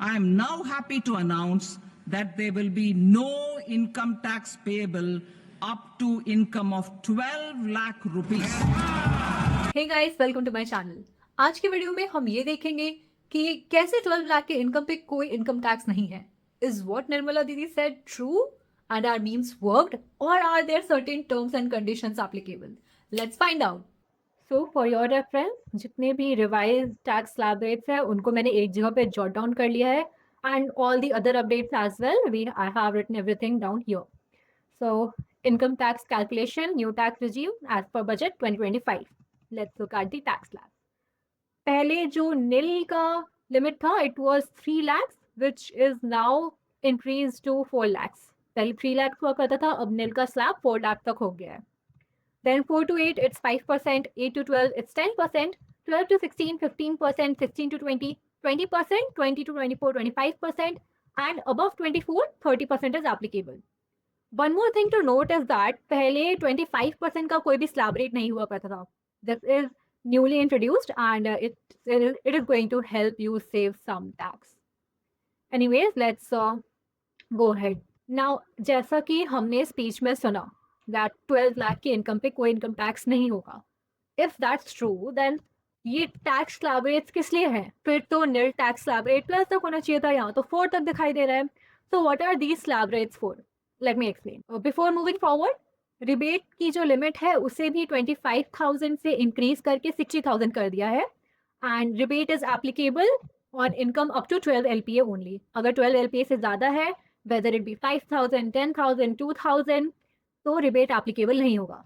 I am now happy to announce that there will be no income tax payable up to income of 12 lakh rupees. Hey guys, welcome to my channel. आज के video में हम ये देखेंगे कि कैसे 12 लाख के इनकम पे कोई इनकम टैक्स नहीं है. Is what Nirmala Didi said true and our memes worked, or are there certain terms and conditions applicable? Let's find out. So for your reference, जितने भी revised tax slab rates है उनको मैंने एक जगह पे jot down कर लिया है, and all the other updates as well. I have written everything down here. So income tax calculation, new tax regime as per budget 2025. Let's look at the tax slab. पहले जो nil का limit था, it was 3 lakhs, which is now increased to 4 lakhs. पहले 3 lakhs हुआ करता था, अब nil का slab 4 lakh तक हो गया है. Then 4 to 8, it's 5%. 8 to 12, it's 10%. 12 to 16, 15%. 16 to 20, 20%. 20 to 24, 25%. And above 24, 30% is applicable. One more thing to note is that पहले 25% का कोई भी slab rate नहीं हुआ करता था. This is newly introduced and it is going to help you save some tax. Anyways, let's go ahead. Now, जैसा कि हमने स्पीच में सुना that 12 लाख की इनकम पे कोई इनकम टैक्स नहीं होगा. If that's true, then ये टैक्स स्लैब रेट्स किस लिए हैं? फिर तो नील टैक्स स्लैब रेट प्लस तक होना चाहिए था, यहाँ तो 4 तक दिखाई दे रहा है. So what are these slab rates for? Let me explain. Before moving forward, rebate की जो लिमिट है उसे भी 25,000 से इंक्रीज करके 60,000 कर दिया है. And rebate is applicable on income up to 12 LPA only. अगर 12 LPA से ज़्यादा है, वेदर इट बी 5,000, 10,000, 2,000, तो रिबेट एप्लीकेबल नहीं होगा.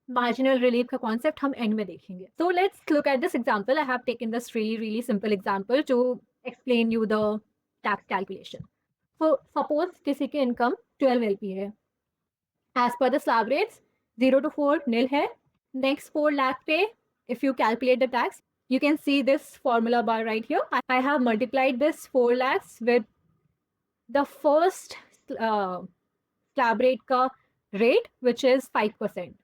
मार्जिनल रिलीफ का कॉन्सेप्ट हम एंड में देखेंगे. So let's look at this example. I have taken this really simple example to explain you the tax calculation. So suppose किसी की इनकम 12 LPA है. As per the slab rates, 0 to 4 nil hai. Next 4 lakh pay, if you calculate the tax, you can see this formula bar right here. I have multiplied this 4 lakhs with the first slab rate ka rate, which is 5%.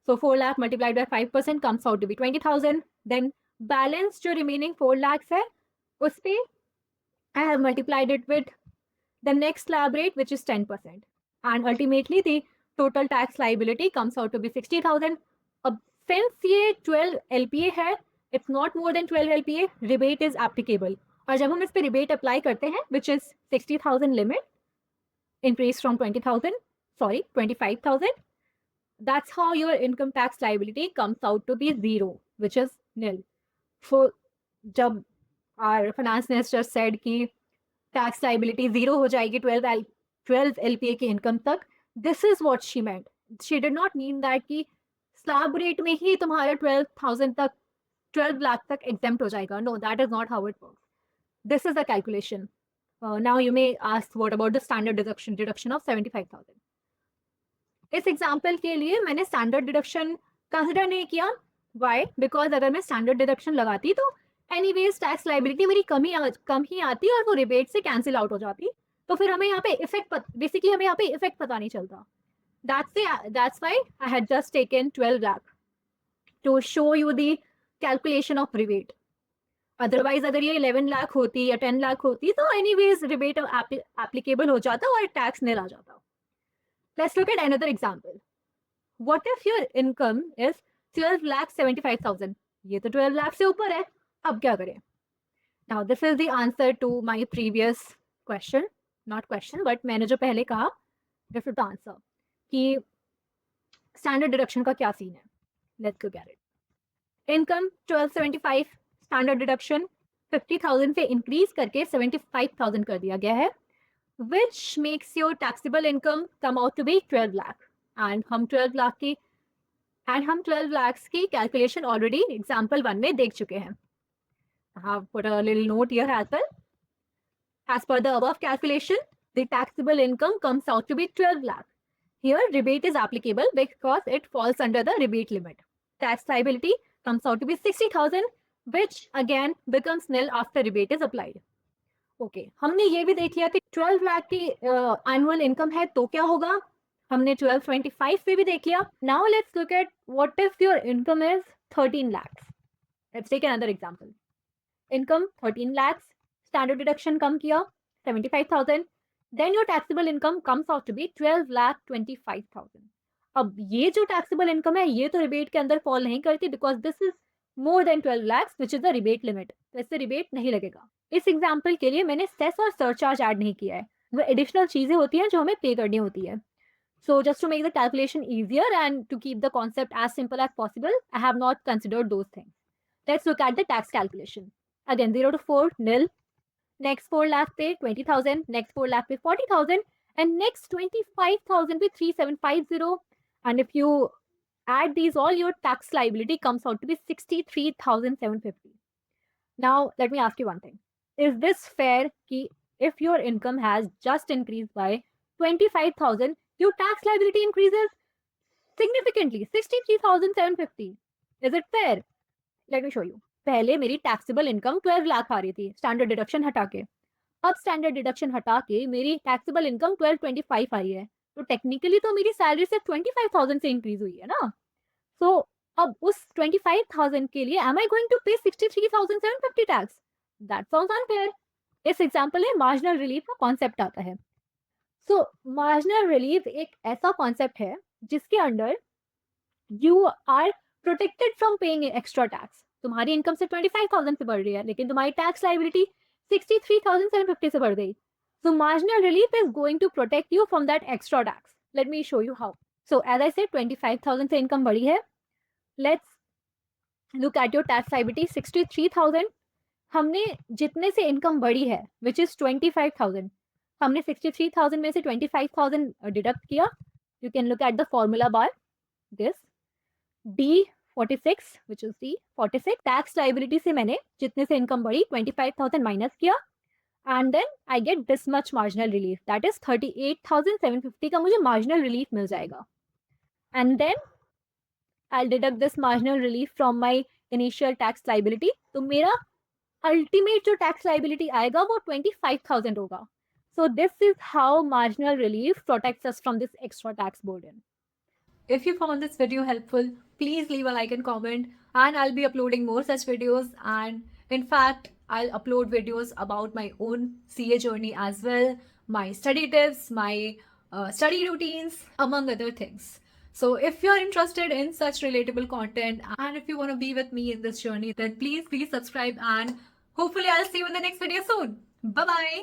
So 4 lakh multiplied by 5% comes out to be 20,000. Then balance jo remaining 4 lakhs hai, uspe I have multiplied it with the next slab rate, which is 10%. And ultimately the total tax liability comes out to be 60,000. Since ये 12 LPA है, it's not more than 12 LPA, rebate is applicable. और जब हम इस पे rebate apply करते हैं, which is 60,000 limit, increase from 25,000, that's how your income tax liability comes out to be 0, which is nil. So जब our finance minister said कि tax liability 0 हो जाएगी 12 LPA की इनकम तक, this is what she meant. She did not mean that कि slab rate में ही तुम्हारा 12,000 तक 12 लाख तक exempt हो जाएगा. No, that is not how it works. This is the calculation. Now you may ask, what about the standard deduction of 75,000? इस example के लिए मैंने स्टैंडर्ड डिडक्शन कंसिडर नहीं किया. वाई? बिकॉज अगर मैं स्टैंडर्ड डिडक्शन लगाती तो एनीवेज टैक्स लाइबिलिटी मेरी कम ही आती और वो रिबेट से कैंसिल आउट हो जाती. तो फिर हमें यहाँ पे बेसिकली हमें यहाँ पे इफेक्ट पता नहीं चलता. That's why I had just taken 12 lakh to show you the calculation of rebate. Otherwise अगर ये 11 लाख होती या 10 लाख होती तो एनीवेज रिबेट एप्लीकेबल हो जाता और टैक्स निल आ जाता. Let's look at another example. What if your income is 12,75,000? ये तो 12 लाख से ऊपर है. अब क्या करें? Now this is the answer to my previous question. Not question, but मैंने जो पहले कहा, this is the answer. कि standard deduction का क्या सीन है? Let's look at it. Income 1275, standard deduction 50,000 से increase करके 75,000 कर दिया गया है, which makes your taxable income come out to be 12 lakh. And हम 12 lakhs की calculation already example 1 में देख चुके हैं. I have put a little note here as well. As per the above calculation, the taxable income comes out to be 12 lakh. Here, rebate is applicable because it falls under the rebate limit. Tax liability comes out to be 60,000, which again becomes nil after rebate is applied. Okay, हमने ये भी देख लिया कि 12 लाख की annual income है तो क्या होगा. हमने 1225 पे भी देख लिया. Now let's look at what if your income is 13 lakhs. Let's take another example. Income 13 lakhs, standard deduction कम किया 75,000, then your taxable income comes out to be 12,25,000। अब ये जो टैक्सेबल इनकम है ये तो रिबेट के अंदर फॉल नहीं करती because this is more than 12 lakhs which is the rebate limit, तो इससे रिबेट नहीं लगेगा। इस एग्जाम्पल के लिए मैंने सेस और सरचार्ज ऐड नहीं किया है, वो एडिशनल चीजें होती हैं जो हमें पे करनी होती है। So just to make the calculation easier and to keep the concept as simple as possible, I have not considered those things. Let's look at the tax calculation. Again, 0 to 4, nil. Next 4 lakh pay 20,000. Next 4 lakh pay 40,000. And next 25,000 pay 3,750. And if you add these all, your tax liability comes out to be 63,750. Now, let me ask you one thing. Is this fair ki if your income has just increased by 25,000, your tax liability increases significantly 63,750? Is it fair? Let me show you. पहले मेरी taxable income 12 lakh आ रही थी standard deduction हटा के, अब standard deduction हटा के मेरी taxable income 1225 आई है, तो टेक्निकली तो मेरी सैलरी सिर्फ 25,000 से इंक्रीज हुई है ना। सो अब उस 25,000 के लिए am I going to pay 63,750 tax? That sounds unfair. इस एग्जांपल में मार्जिनल रिलीफ का कॉन्सेप्ट आता है। सो मार्जिनल रिलीफ एक ऐसा कॉन्सेप्ट है जिसके under you are protected from paying extra tax. तुम्हारी इनकम से 25,000 से बढ़ रही है लेकिन तुम्हारी टैक्स लायबिलिटी 63,750 से बढ़ गई। So marginal relief is going to protect you from that extra tax. Let me show you how. So as I said 25,000 से इनकम बढ़ी है, let's look at your tax liability 63,000। हमने जितने से इनकम बढ़ी है विच इज 25,000, हमने 63,000 में से 25,000 डिडक्ट किया। You can look at the formula bar, this D46 which is D46। Tax liability से मैंने जितने से इनकम बढ़ी 25,000 माइनस किया and then I get this much marginal relief, that is 38,750 का मुझे मार्जिनल रिलीफ मिल जाएगा। And then I deduct this marginal relief from my initial tax liability, तो मेरा अल्टीमेट जो टैक्स लायबिलिटी आएगा वो 25,000 होगा। So this is how marginal relief protects us from this extra tax burden. If you found this video helpful, please leave a like and comment, and I'll be uploading more such videos. And in fact, I'll upload videos about my own CA journey as well, my study tips, my study routines, among other things. So if you're interested in such relatable content and if you want to be with me in this journey, then please subscribe, and hopefully I'll see you in the next video soon. Bye bye.